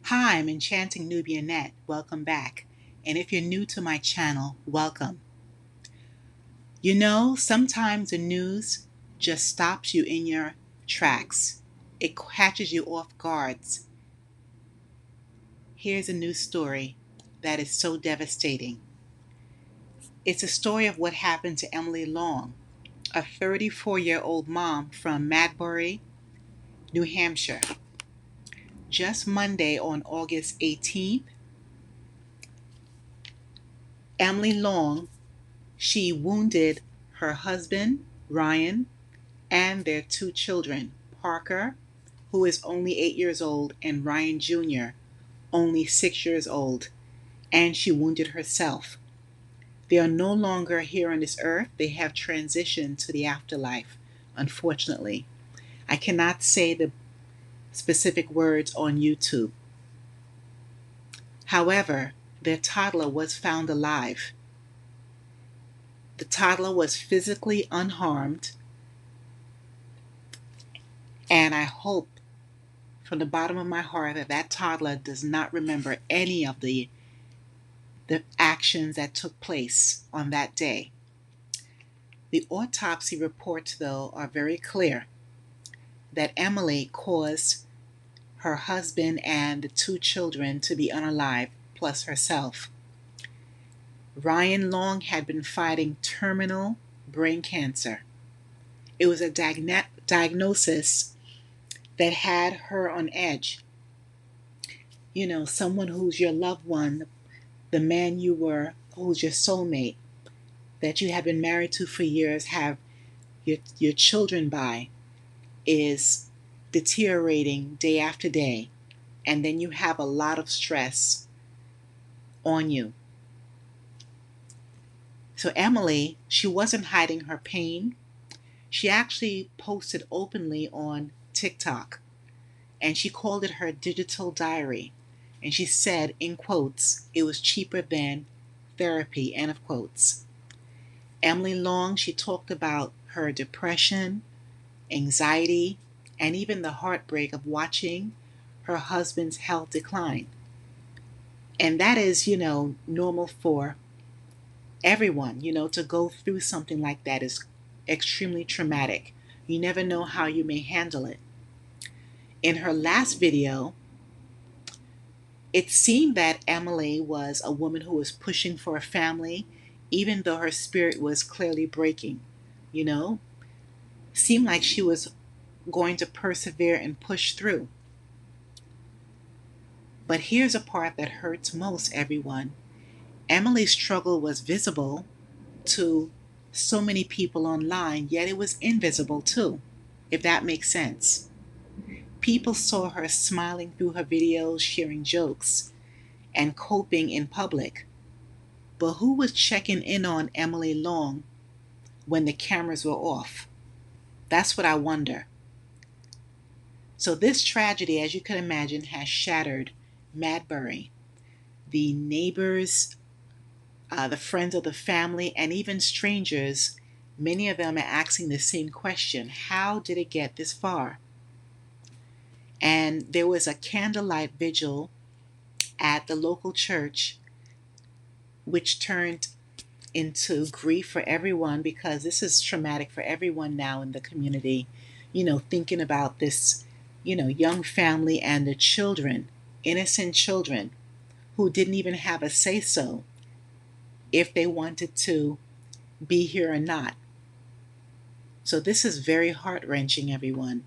Hi, I'm Enchanting Nubian Net. Welcome back. And if you're new to my channel, welcome. Sometimes the news just stops you in your tracks. It catches you off guards. Here's a news story that is so devastating. It's a story of what happened to Emily Long, a 34-year-old mom from Madbury, New Hampshire. Just Monday on August 18th, Emily Long, she wounded her husband, Ryan, and their two children, Parker, who is only 8 years old, and Ryan Jr., only 6 years old, and she wounded herself. They are no longer here on this earth. They have transitioned to the afterlife, unfortunately. I cannot say the specific words on YouTube. However, their toddler was found alive. The toddler was physically unharmed, and I hope from the bottom of my heart that that toddler does not remember any of the actions that took place on that day. The autopsy reports, though, are very clear that Emily caused her husband and the two children to be unalive, plus herself. Ryan Long had been fighting terminal brain cancer. It was a diagnosis that had her on edge. Someone who's your loved one, the man who's your soulmate, that you have been married to for years, have your children by, is deteriorating day after day. And then you have a lot of stress on you. So Emily, she wasn't hiding her pain. She actually posted openly on TikTok, and she called it her digital diary. And she said, in quotes, it was cheaper than therapy, end of quotes. Emily Long, she talked about her depression, anxiety, and even the heartbreak of watching her husband's health decline. And that is, normal for everyone. To go through something like that is extremely traumatic. You never know how you may handle it. In her last video, it seemed that Emily was a woman who was pushing for a family, even though her spirit was clearly breaking. Seemed like she was going to persevere and push through. But here's a part that hurts most, everyone. Emily's struggle was visible to so many people online, yet it was invisible too, if that makes sense. People saw her smiling through her videos, sharing jokes, and coping in public. But who was checking in on Emily Long when the cameras were off? That's what I wonder. So this tragedy, as you can imagine, has shattered Madbury. The neighbors, the friends of the family, and even strangers, many of them are asking the same question: how did it get this far? And there was a candlelight vigil at the local church, which turned into grief for everyone, because this is traumatic for everyone now in the community, thinking about this, young family and the children, innocent children, who didn't even have a say so if they wanted to be here or not. So this is very heart-wrenching, everyone.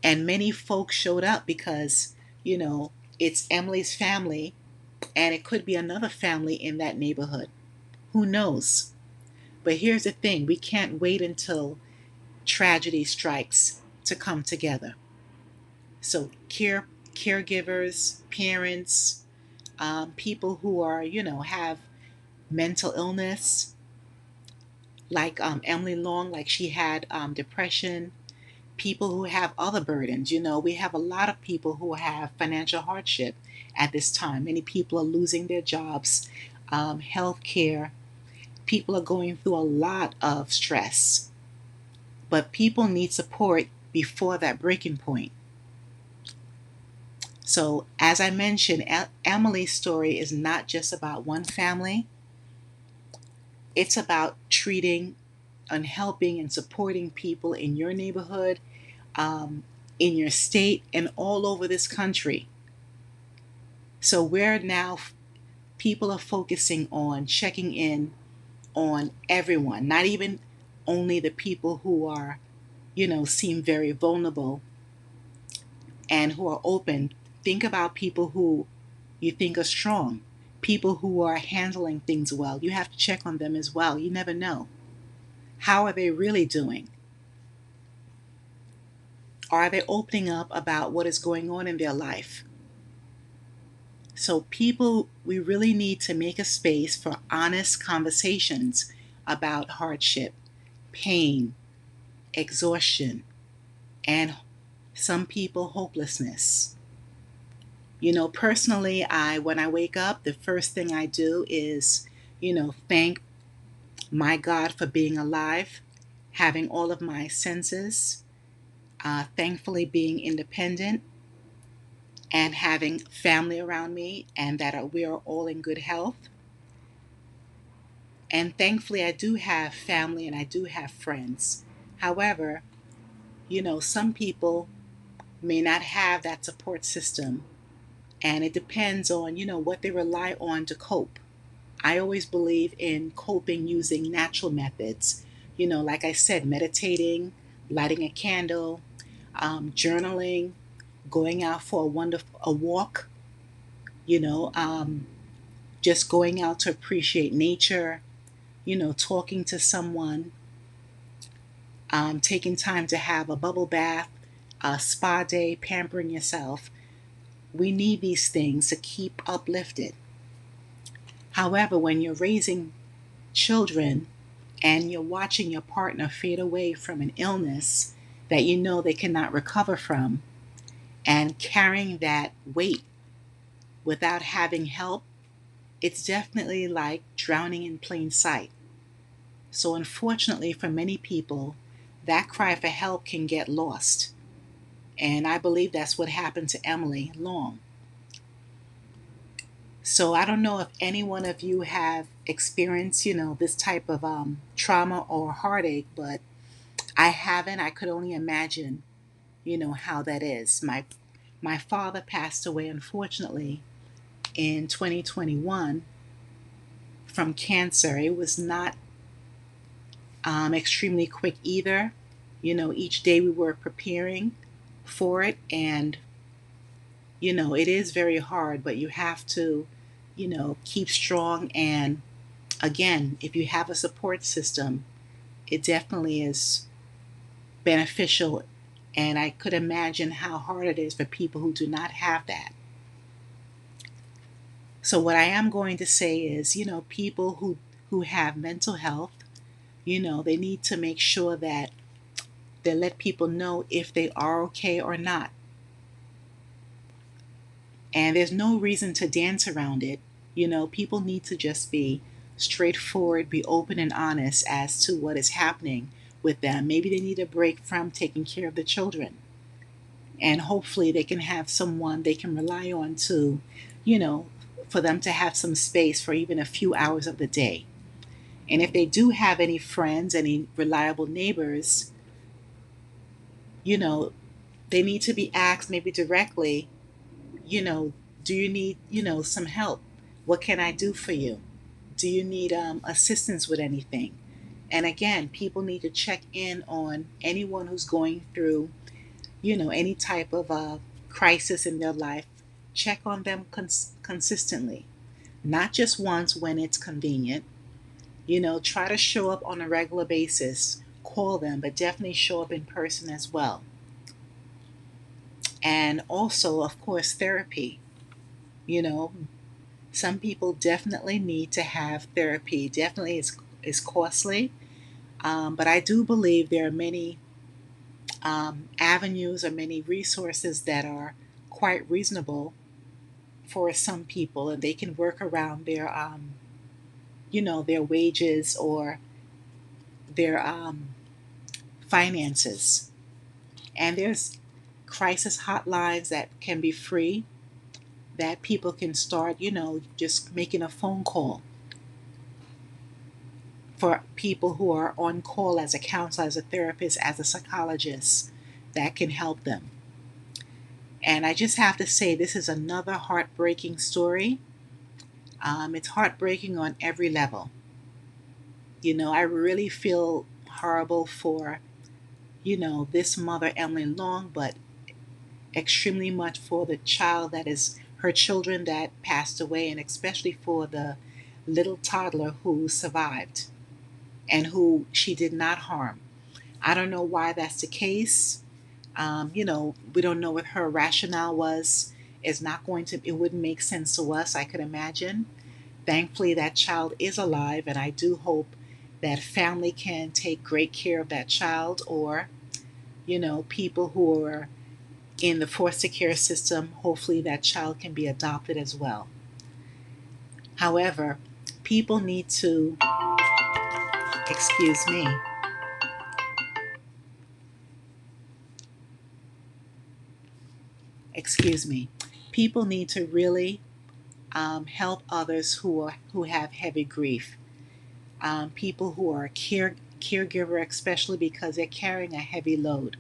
And many folks showed up because, it's Emily's family, and it could be another family in that neighborhood. Who knows? But here's the thing, we can't wait until tragedy strikes to come together. So caregivers, parents, people who are, have mental illness, like Emily Long, like she had depression, people who have other burdens. We have a lot of people who have financial hardship at this time. Many people are losing their jobs, health care. People are going through a lot of stress. But people need support before that breaking point. So, as I mentioned, Emily's story is not just about one family, it's about treating and helping and supporting people in your neighborhood, um, in your state, and all over this country. So, where now people are focusing on checking in on everyone, not even only the people who are, seem very vulnerable and who are open. Think about people who you think are strong, people who are handling things well. You have to check on them as well. You never know. How are they really doing? Are they opening up about what is going on in their life? So, people, we really need to make a space for honest conversations about hardship, pain, exhaustion, and some people, hopelessness. Personally, when I wake up, the first thing I do is, thank my God for being alive, having all of my senses, thankfully being independent, and having family around me, and that we are all in good health. And thankfully, I do have family and I do have friends. However, some people may not have that support system, and it depends on, what they rely on to cope. I always believe in coping using natural methods, like I said, meditating, lighting a candle, journaling, going out for a walk, you know, um, just going out to appreciate nature, talking to someone, taking time to have a bubble bath, a spa day, pampering yourself. We need these things to keep uplifted. However, when you're raising children and you're watching your partner fade away from an illness that you know they cannot recover from, and carrying that weight without having help, it's definitely like drowning in plain sight. So, unfortunately, for many people, that cry for help can get lost. And I believe that's what happened to Emily Long. So, I don't know if any one of you have experienced, this type of trauma or heartache, but I haven't. I could only imagine, how that is. My father passed away, unfortunately, in 2021 from cancer. It was not extremely quick either. Each day we were preparing for it, and it is very hard, but you have to, keep strong. And again, if you have a support system, it definitely is beneficial. And I could imagine how hard it is for people who do not have that. So what I am going to say is, people who have mental health, they need to make sure that they let people know if they are okay or not. And there's no reason to dance around it. People need to just be straightforward, be open and honest as to what is happening with them. Maybe they need a break from taking care of the children. And hopefully they can have someone they can rely on to, you know, for them to have some space for even a few hours of the day. And if they do have any friends, any reliable neighbors, you know, they need to be asked maybe directly, you know, do you need, some help? What can I do for you? Do you need assistance with anything? And again, people need to check in on anyone who's going through, any type of crisis in their life. Check on them consistently, not just once when it's convenient. Try to show up on a regular basis. Call them, but definitely show up in person as well. And also, of course, therapy. You know, some people definitely need to have therapy. Definitely is costly, but I do believe there are many avenues or many resources that are quite reasonable for some people, and they can work around their wages or their finances. And there's crisis hotlines that can be free. that people can start, just making a phone call for people who are on call as a counselor, as a therapist, as a psychologist that can help them. And I just have to say, this is another heartbreaking story. It's heartbreaking on every level. I really feel horrible for, this mother, Emily Long, but extremely much for the child that is her children that passed away, and especially for the little toddler who survived and who she did not harm. I don't know why that's the case. We don't know what her rationale was. It wouldn't make sense to us, I could imagine. Thankfully, that child is alive, and I do hope that family can take great care of that child, or, people who are in the foster care system, hopefully that child can be adopted as well. However, people need to, excuse me, people need to really help others who have heavy grief. People who are caregiver, especially because they're carrying a heavy load,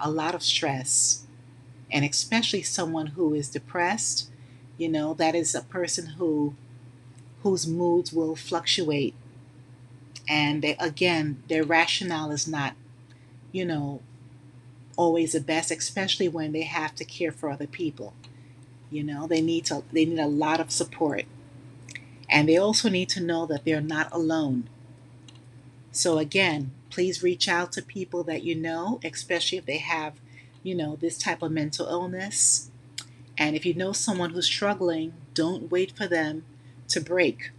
a lot of stress, and especially someone who is depressed. That is a person whose moods will fluctuate, and their rationale is not, you know, always the best, especially when they have to care for other people. They need a lot of support, and they also need to know that they're not alone. So again, please reach out to people that especially if they have, this type of mental illness. And if you know someone who's struggling, don't wait for them to break.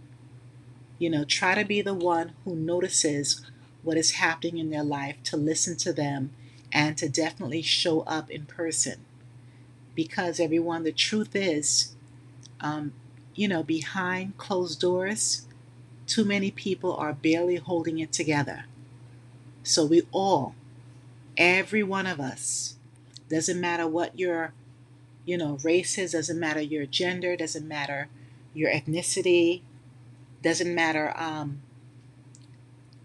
Try to be the one who notices what is happening in their life, to listen to them, and to definitely show up in person. Because everyone, the truth is, behind closed doors, too many people are barely holding it together. So we all, every one of us, doesn't matter what your, race is, doesn't matter your gender, doesn't matter your ethnicity, doesn't matter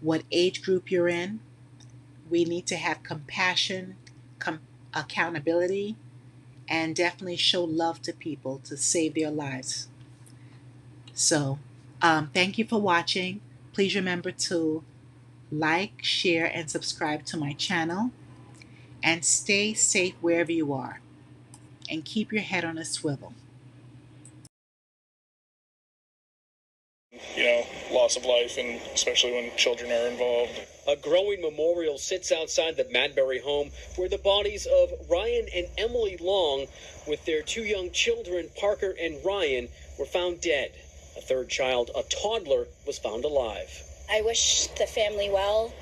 what age group you're in. We need to have compassion, accountability, and definitely show love to people to save their lives. So, thank you for watching. Please remember to like, share, and subscribe to my channel. And stay safe wherever you are. And keep your head on a swivel. Loss of life, and especially when children are involved. A growing memorial sits outside the Madbury home where the bodies of Ryan and Emily Long, with their two young children, Parker and Ryan, were found dead. A third child, a toddler, was found alive. I wish the family well,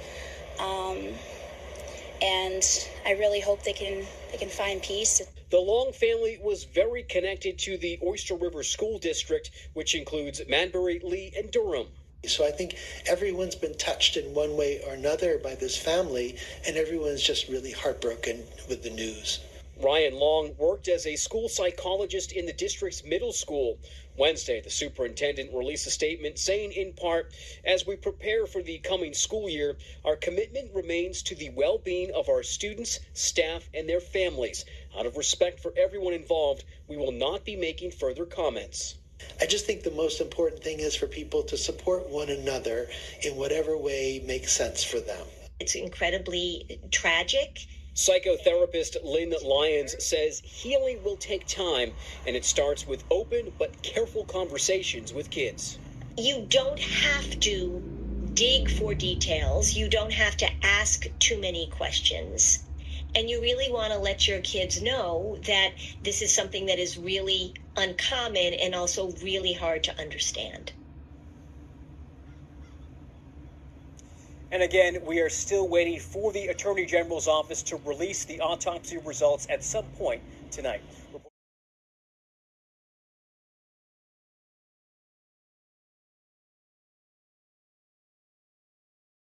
and I really hope they can find peace. The Long family was very connected to the Oyster River School District, which includes Madbury, Lee, and Durham. So I think everyone's been touched in one way or another by this family, and everyone's just really heartbroken with the news. Ryan Long worked as a school psychologist in the district's middle school. Wednesday, the superintendent released a statement saying, in part, as we prepare for the coming school year, our commitment remains to the well-being of our students, staff, and their families. Out of respect for everyone involved, we will not be making further comments. I just think the most important thing is for people to support one another in whatever way makes sense for them. It's incredibly tragic. Psychotherapist Lynn Lyons says healing will take time, and it starts with open but careful conversations with kids. You don't have to dig for details. You don't have to ask too many questions. And you really want to let your kids know that this is something that is really uncommon and also really hard to understand. And again, we are still waiting for the Attorney General's office to release the autopsy results at some point tonight.